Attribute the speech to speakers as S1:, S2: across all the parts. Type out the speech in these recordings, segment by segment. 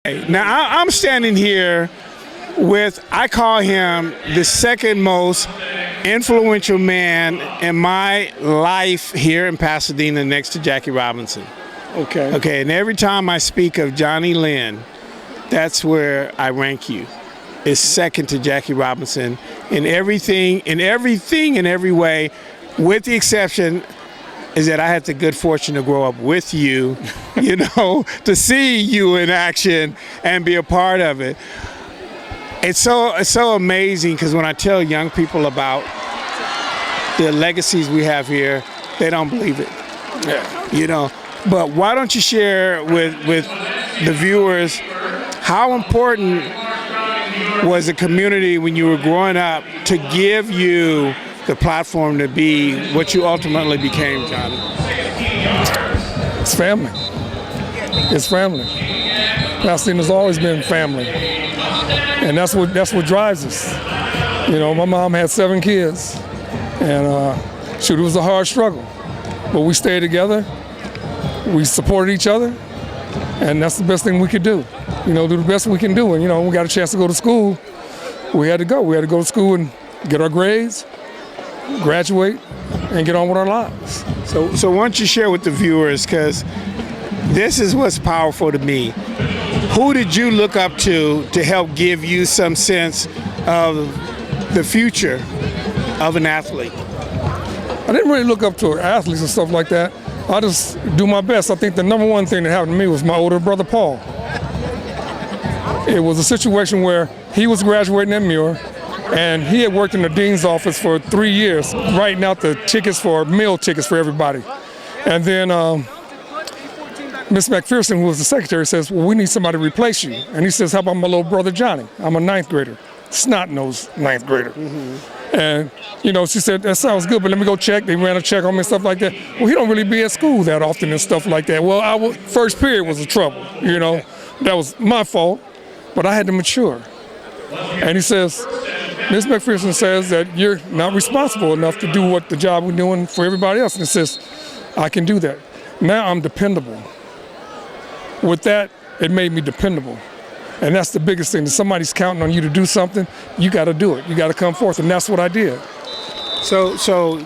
S1: Now, I'm standing here with, I call him the second most influential man in my life here in Pasadena, next to Jackie Robinson. Okay, and every time I speak of Johnnie Lynn, that's where I rank you. Is second to Jackie Robinson in everything, in every way, with the exception is that I had the good fortune to grow up with you, you know, to see you in action and be a part of it. It's so amazing because when I tell young people about the legacies we have here, they don't believe it, you know. But why don't you share with the viewers how important was the community when you were growing up to give you the platform to be what you ultimately became, Johnny?
S2: It's family. It's family. Pasadena's always been family, and that's what drives us. You know, my mom had 7 kids, and shoot, it was a hard struggle, but we stayed together. We supported each other, and that's the best thing we could do. You know, do the best we can do. And you know, when we got a chance to go to school, we had to go. We had to go to school and get our grades, graduate, and get on with our lives.
S1: So why don't you share with the viewers, because this is what's powerful to me. Who did you look up to help give you some sense of the future of an athlete?
S2: I didn't really look up to athletes and stuff like that. I just do my best. I think the number one thing that happened to me was my older brother, Paul. It was a situation where he was graduating at Muir, and he had worked in the dean's office for 3 years, writing out the tickets for meal tickets for everybody. And then Miss McPherson, who was the secretary, says, well, we need somebody to replace you. And he says, how about my little brother, Johnny? I'm a 9th grader, snot-nosed 9th grader. Mm-hmm. And, you know, she said, that sounds good, but let me go check. They ran a check on me and stuff like that. Well, he don't really be at school that often and stuff like that. Well, first period was a trouble, you know. That was my fault, but I had to mature. And he says, Ms. McPherson says that you're not responsible enough to do what the job we're doing for everybody else. And he says, I can do that. Now I'm dependable. With that, it made me dependable. And that's the biggest thing. If somebody's counting on you to do something, you got to do it. You got to come forth, and that's what I did.
S1: So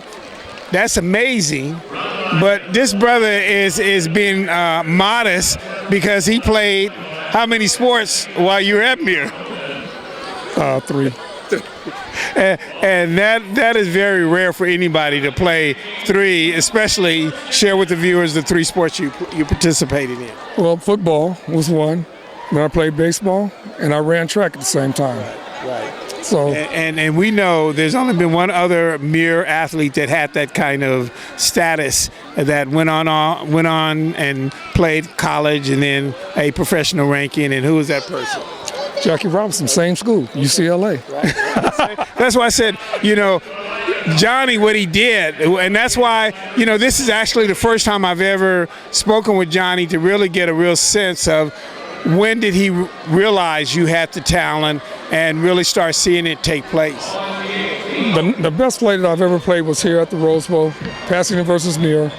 S1: that's amazing. But this brother is being modest because he played how many sports while you were at Muir?
S2: 3.
S1: And that is very rare for anybody to play 3, especially share with the viewers the 3 sports you participated in.
S2: Well, football was one. Then I played baseball, and I ran track at the same time.
S1: Right.
S2: So
S1: and we know there's only been one other Muir athlete that had that kind of status that went on and played college and then a professional ranking. And who was that person?
S2: Jackie Robinson, same school, UCLA.
S1: Right. That's why I said, you know, Johnny, what he did, and that's why, you know, this is actually the first time I've ever spoken with Johnny to really get a real sense of when did he realize you had the talent and really start seeing it take place.
S2: The best play that I've ever played was here at the Rose Bowl, Pasadena versus Muir.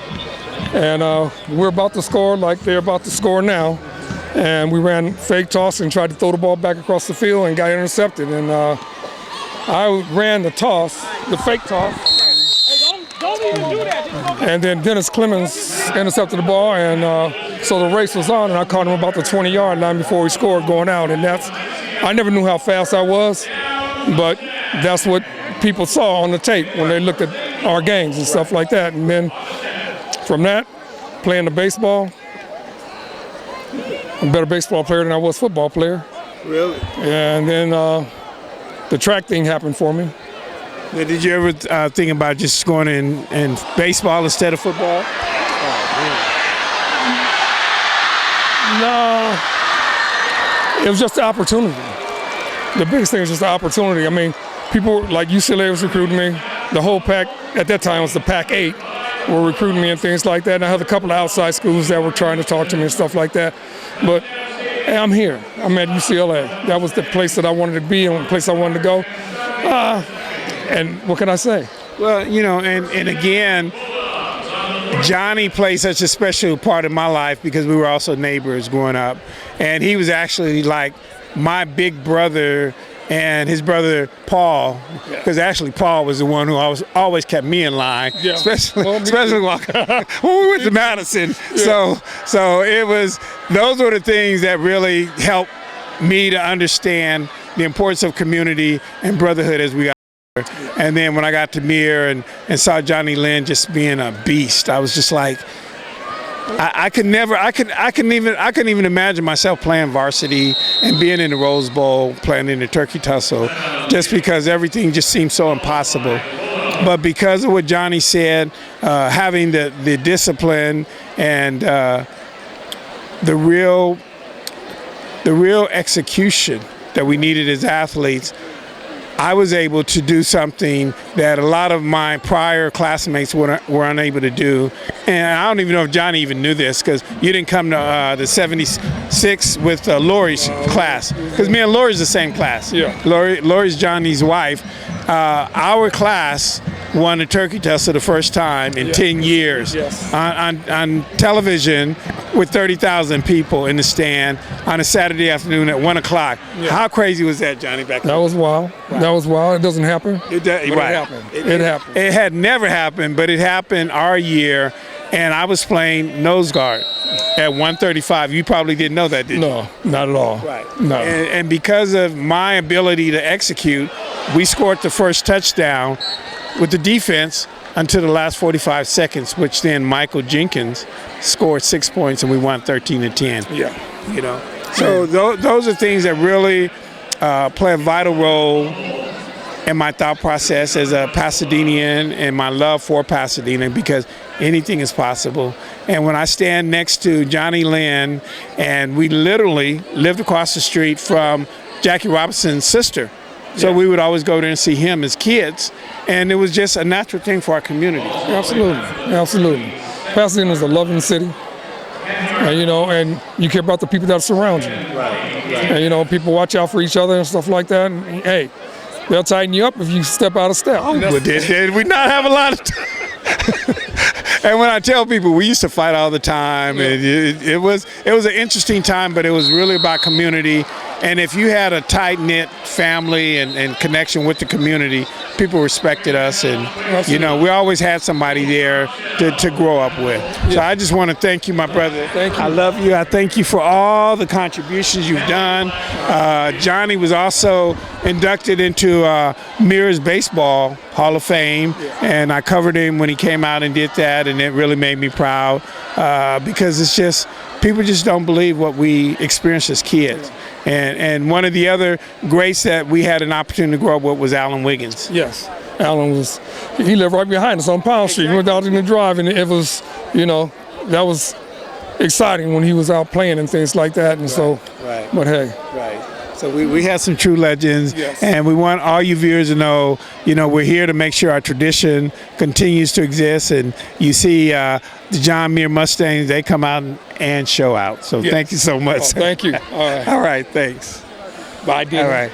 S2: And we're about to score like they're about to score now. And we ran fake toss and tried to throw the ball back across the field and got intercepted. And I ran the toss, the fake toss. Hey, don't even do that. And then Dennis Clemens intercepted the ball, and so the race was on, and I caught him about the 20-yard line before he scored going out. And I never knew how fast I was, but that's what people saw on the tape when they looked at our games and stuff like that. And then from that, playing the baseball, I'm a better baseball player than I was football player.
S1: Really?
S2: And then the track thing happened for me.
S1: Now, did you ever think about just going in baseball instead of football?
S2: No. It was just the opportunity. The biggest thing was just the opportunity. I mean, people like UCLA was recruiting me. The whole pack, at that time, was the Pac-8, were recruiting me and things like that. And I had a couple of outside schools that were trying to talk to me and stuff like that. But hey, I'm here. I'm at UCLA. That was the place that I wanted to be and the place I wanted to go. And what can I say?
S1: Well, you know, and again, Johnny played such a special part in my life because we were also neighbors growing up. And he was actually like my big brother and his brother Paul, because actually Paul was the one who always kept me in line, especially when we went to Madison. So those were the things that really helped me to understand the importance of community and brotherhood as we got older. And then when I got to Muir and saw Johnnie Lynn just being a beast, I was just like, I couldn't even imagine myself playing varsity and being in the Rose Bowl, playing in the Turkey Tussle, just because everything just seemed so impossible. But because of what Johnny said, having the discipline and the real execution that we needed as athletes, I was able to do something that a lot of my prior classmates were unable to do. And I don't even know if Johnny even knew this, because you didn't come to the 76 with Lori's class, because me and Lori's the same class.
S2: Yeah.
S1: Lori's Johnny's wife. Our class won the Turkey Tussle the first time in 10 years on television with 30,000 people in the stand on a Saturday afternoon at 1 o'clock. How crazy was that, Johnny, back then?
S2: That was wild. That was wild. It doesn't happen.
S1: It
S2: happened. It happened.
S1: It had never happened, but it happened our year, and I was playing nose guard at 135. You probably didn't know that, did you?
S2: No, not at all.
S1: Right.
S2: No.
S1: And because of my ability to execute, we scored the first touchdown with the defense until the last 45 seconds, which then Michael Jenkins scored 6 points and we won 13-10.
S2: Yeah.
S1: You know, so those are things that really play a vital role in my thought process as a Pasadenian and my love for Pasadena, because anything is possible. And when I stand next to Johnnie Lynn, and we literally lived across the street from Jackie Robinson's sister, so we would always go there and see him as kids, and it was just a natural thing for our community.
S2: Absolutely. Pasadena is a loving city, and you care about the people that surround you. And people watch out for each other and stuff like that. And hey, they'll tighten you up if you step out of step.
S1: But did we not have a lot of time? And when I tell people, we used to fight all the time, and it was an interesting time, but it was really about community. And if you had a tight-knit family and connection with the community, people respected us, and we always had somebody there to grow up with. So I just want to thank you, my brother.
S2: Thank you.
S1: I love you. I thank you for all the contributions you've done. Johnny was also inducted into Muir's Baseball Hall of Fame, and I covered him when he came out and did that, and it really made me proud because it's just, people just don't believe what we experienced as kids. And one of the other greats that we had an opportunity to grow up with was Alan Wiggins.
S2: Yes. Alan he lived right behind us on Pound Street. We went out in the drive, and it was, that was exciting when he was out playing and things like that. And but hey.
S1: Right. So we had some true legends, and we want all you viewers to know, we're here to make sure our tradition continues to exist. And you see the John Muir Mustangs, they come out and show out. So thank you so much.
S2: Oh, thank you.
S1: All right, thanks.
S2: Bye, dear.
S1: All right.